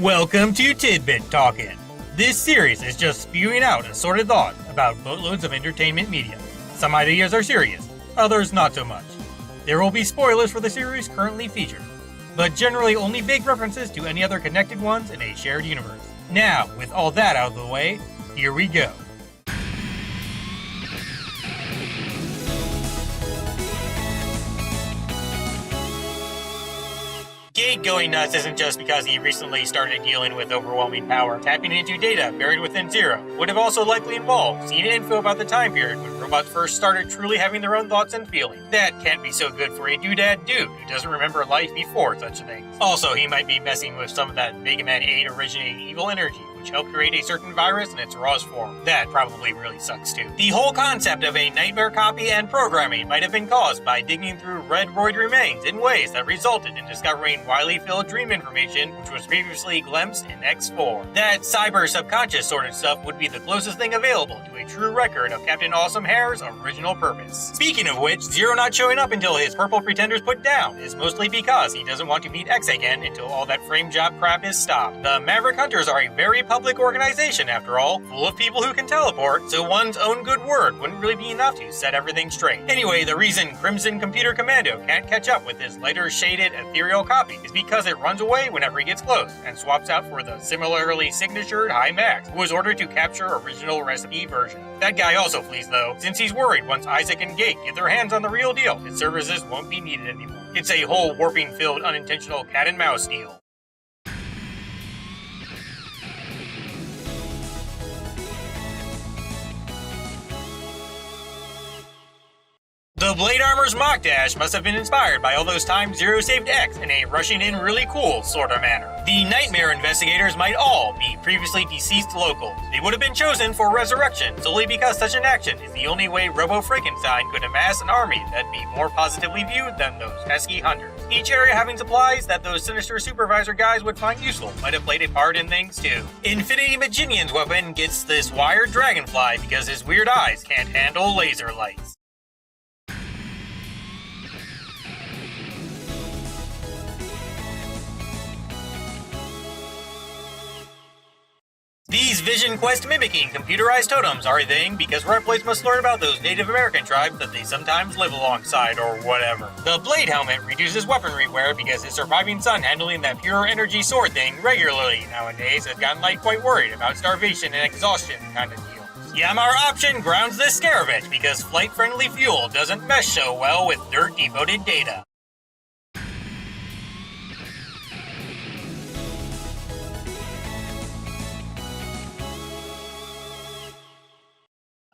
Welcome to Tidbit Talkin. This series is just spewing out assorted thought about boatloads of entertainment media. Some ideas are serious, others not so much. There will be spoilers for the series currently featured, but generally only vague references to any other connected ones in a shared universe. Now, with all that out of the way, here we go. Gate going nuts isn't just because he recently started dealing with overwhelming power. Tapping into data buried within Zero would have also likely involved seeing info about the time period when robots first started truly having their own thoughts and feelings. That can't be so good for a doodad dude who doesn't remember life before such things. Also, he might be messing with some of that Mega Man 8 originating evil energy, which helped create a certain virus in its rawest form. That probably really sucks too. The whole concept of a nightmare copy and programming might have been caused by digging through red roid remains in ways that resulted in discovering widely filled dream information which was previously glimpsed in X4. That cyber subconscious sort of stuff would be the closest thing available to a true record of Captain Awesome Hair's original purpose. Speaking of which, Zero not showing up until his purple pretender's put down is mostly because he doesn't want to meet X again until all that frame job crap is stopped. The Maverick Hunters are a very public organization after all, full of people who can teleport, so one's own good word wouldn't really be enough to set everything straight. Anyway, the reason Crimson Computer Commando can't catch up with his lighter shaded ethereal copy is because it runs away whenever he gets close, and swaps out for the similarly signatured High Max, who was ordered to capture original recipe version. That guy also flees though, since he's worried once Isaac and Gate get their hands on the real deal, his services won't be needed anymore. It's a whole warping-filled unintentional cat and mouse deal. The Blade Armor's mock dash must have been inspired by all those times Zero saved X in a rushing in really cool sort of manner. The Nightmare investigators might all be previously deceased locals. They would have been chosen for resurrection solely because such an action is the only way Robo Frankenstein could amass an army that'd be more positively viewed than those pesky hunters. Each area having supplies that those sinister supervisor guys would find useful might have played a part in things too. Infinity Magenian's weapon gets this wired dragonfly because his weird eyes can't handle laser lights. These Vision Quest mimicking computerized totems are a thing because Reploids must learn about those Native American tribes that they sometimes live alongside or whatever. The Blade Helmet reduces weaponry wear because his surviving son handling that pure energy sword thing regularly nowadays has gotten quite worried about starvation and exhaustion kind of deal. Yamar option grounds this Scaravenge because flight-friendly fuel doesn't mesh so well with dirt-devoted data.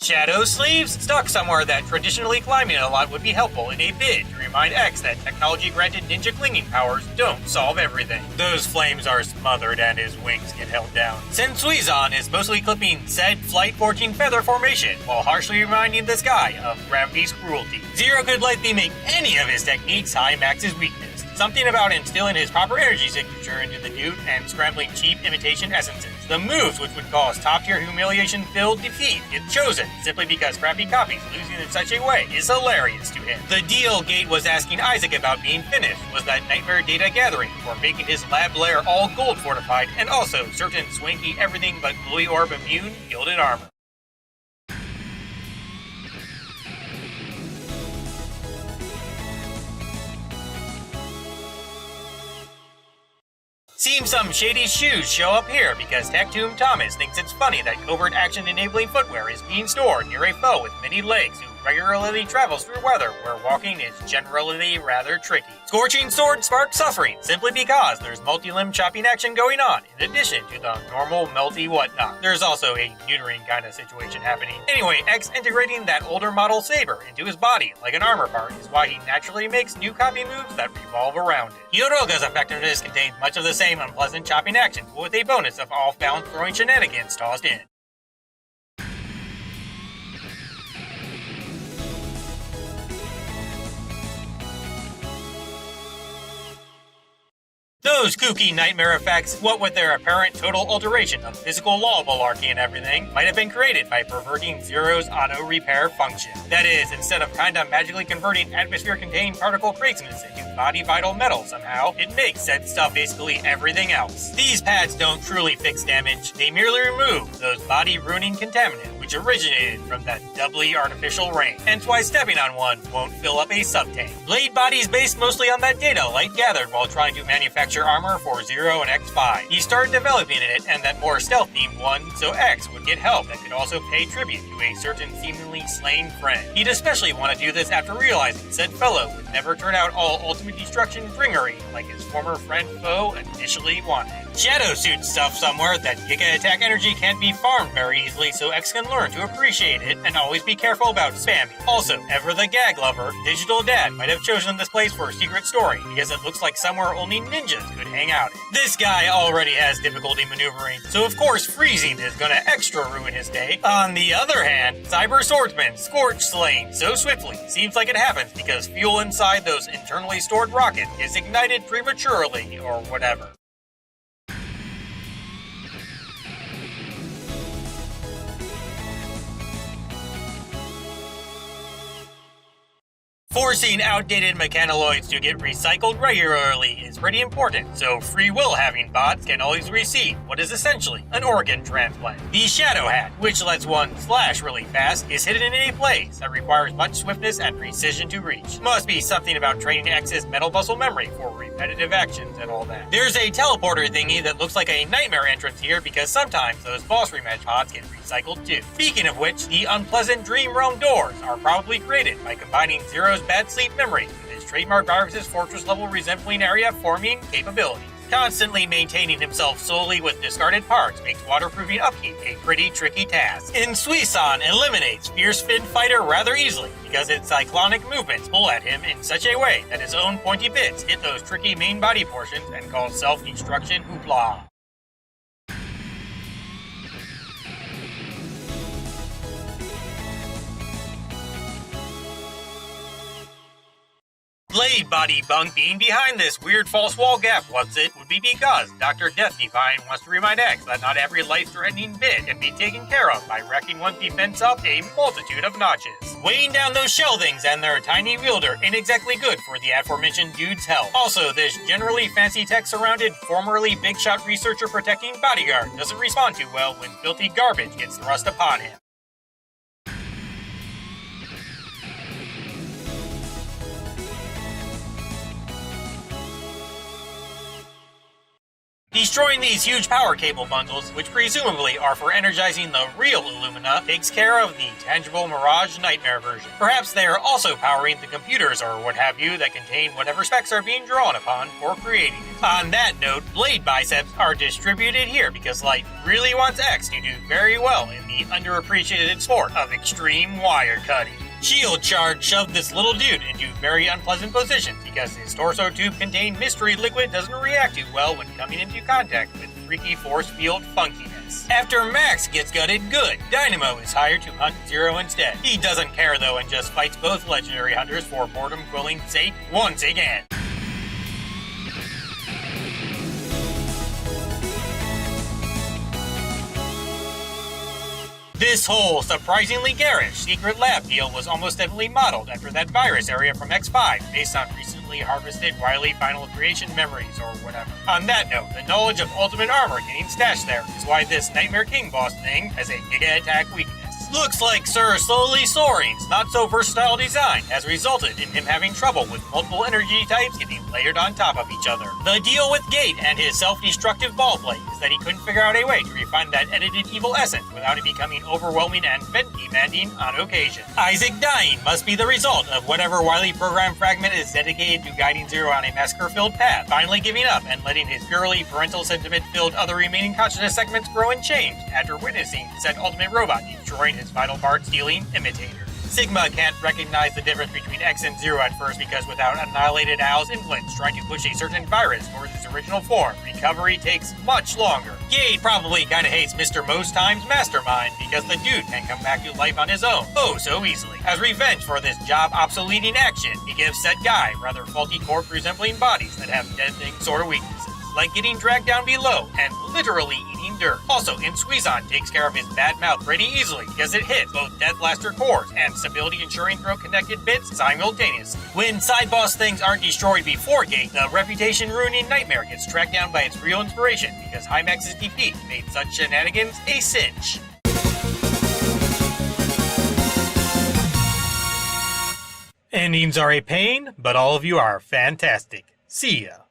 Shadow sleeves? Stuck somewhere that traditionally climbing a lot would be helpful in a bid to remind X that technology-granted ninja clinging powers don't solve everything. Those flames are smothered and his wings get held down. Sensuizan is mostly clipping said flight-forging feather formation while harshly reminding this guy of gravity's cruelty. Zero could likely make any of his techniques High Max's weakness. Something about instilling his proper energy signature into the dude and scrambling cheap imitation essences. The moves which would cause top-tier humiliation-filled defeat get chosen simply because crappy copies losing in such a way is hilarious to him. The deal Gate was asking Isaac about being finished was that nightmare data gathering for making his lab lair all gold fortified and also certain swanky everything but glowy orb immune gilded armor. Seems some shady shoes show up here because Tech-Tomb Thomas thinks it's funny that covert action-enabling footwear is being stored near a foe with many legs who regularly travels through weather where walking is generally rather tricky. Scorching Sword sparks suffering simply because there's multi-limb chopping action going on in addition to the normal melty whatnot. There's also a neutering kind of situation happening. Anyway, X integrating that older model saber into his body like an armor part is why he naturally makes new copy moves that revolve around it. Yoroga's effectiveness contains much of the same unpleasant chopping action, but with a bonus of off-balance throwing shenanigans tossed in. Those kooky nightmare effects, what with their apparent total alteration of physical law malarkey and everything, might have been created by perverting Zero's auto-repair function. That is, instead of kinda magically converting atmosphere-contained particle craziness into body vital metal somehow, it makes said stuff basically everything else. These pads don't truly fix damage, they merely remove those body-ruining contaminants which originated from that doubly artificial rain, hence why stepping on one won't fill up a sub-tank. Blade Body is based mostly on that data Light gathered while trying to manufacture armor for Zero and X5. He started developing it and that more stealth-themed one so X would get help that could also pay tribute to a certain seemingly slain friend. He'd especially want to do this after realizing said fellow would never turn out all ultimate destruction dringery like his former friend foe initially wanted. Shadow Suit stuff somewhere that Giga Attack energy can't be farmed very easily, so X can learn to appreciate it and always be careful about spamming. Also, ever the gag lover, Digital Dad might have chosen this place for a secret story because it looks like somewhere only ninjas could hang out in. This guy already has difficulty maneuvering, so of course freezing is gonna extra ruin his day. On the other hand, Cyber Swordsman Scorch Slain so swiftly seems like it happens because fuel inside those internally stored rockets is ignited prematurely or whatever. Forcing outdated mechanoloids to get recycled regularly is pretty important, so free will having bots can always receive what is essentially an organ transplant. The Shadow Hat, which lets one slash really fast, is hidden in a place that requires much swiftness and precision to reach. Must be something about training X's mental muscle memory for repetitive actions and all that. There's a teleporter thingy that looks like a nightmare entrance here because sometimes those boss rematch pods get recycled too. Speaking of which, the unpleasant Dream Realm doors are probably created by combining Zero's bad sleep memory with his trademark Virus's fortress level resembling area forming capabilities. Constantly maintaining himself solely with discarded parts makes waterproofing upkeep a pretty tricky task. And Suisan eliminates Fierce Fin Fighter rather easily because its cyclonic movements pull at him in such a way that his own pointy bits hit those tricky main body portions and cause self-destruction hoopla. Blade Body Bunk being behind this weird false wall gap would be because Dr. Death Divine wants to remind X that not every life-threatening bit can be taken care of by wrecking one's defense up a multitude of notches. Weighing down those shell things and their tiny wielder ain't exactly good for the aforementioned dude's health. Also, this generally fancy tech-surrounded, formerly big shot researcher protecting bodyguard doesn't respond too well when filthy garbage gets thrust upon him. Destroying these huge power cable bundles, which presumably are for energizing the real Illumina, takes care of the tangible Mirage Nightmare version. Perhaps they are also powering the computers or what have you that contain whatever specs are being drawn upon for creating it. On that note, Blade Biceps are distributed here because Light really wants X to do very well in the underappreciated sport of extreme wire cutting. Shield Charge shoved this little dude into very unpleasant positions because his torso tube contained mystery liquid doesn't react too well when coming into contact with freaky force field funkiness. After Max gets gutted good, Dynamo is hired to hunt Zero instead. He doesn't care though and just fights both legendary hunters for boredom-quilling's sake once again. This whole surprisingly garish secret lab deal was almost definitely modeled after that virus area from X5 based on recently harvested Wily Final Creation memories or whatever. On that note, the knowledge of ultimate armor getting stashed there is why this Nightmare King boss thing has a Giga Attack weakness. Looks like Sir Slowly Soaring's not-so-versatile design has resulted in him having trouble with multiple energy types getting layered on top of each other. The deal with Gate and his self-destructive ball play is that he couldn't figure out a way to refine that edited evil essence without it becoming overwhelming and vent-demanding on occasion. Isaac dying must be the result of whatever Wily program fragment is dedicated to guiding Zero on a massacre-filled path, finally giving up and letting his purely parental sentiment-filled other remaining consciousness segments grow and change after witnessing said ultimate robot destroying his vital part-stealing imitator. Sigma can't recognize the difference between X and Zero at first because without annihilated Al's influence trying to push a certain virus towards its original form, recovery takes much longer. Gade probably kinda hates Mr. Most Times Mastermind because the dude can come back to life on his own, oh so easily. As revenge for this job obsoleting action, he gives said guy rather faulty corpse resembling bodies that have dead thing sort of weaknesses. like getting dragged down below and literally eating dirt. Also, Squeeze-On takes care of his bad mouth pretty easily because it hits both Death Blaster cores and stability ensuring throw connected bits simultaneously. When side boss things aren't destroyed before Gate, the reputation ruining Nightmare gets tracked down by its real inspiration because Hymax's defeat made such shenanigans a cinch. Endings are a pain, but all of you are fantastic. See ya.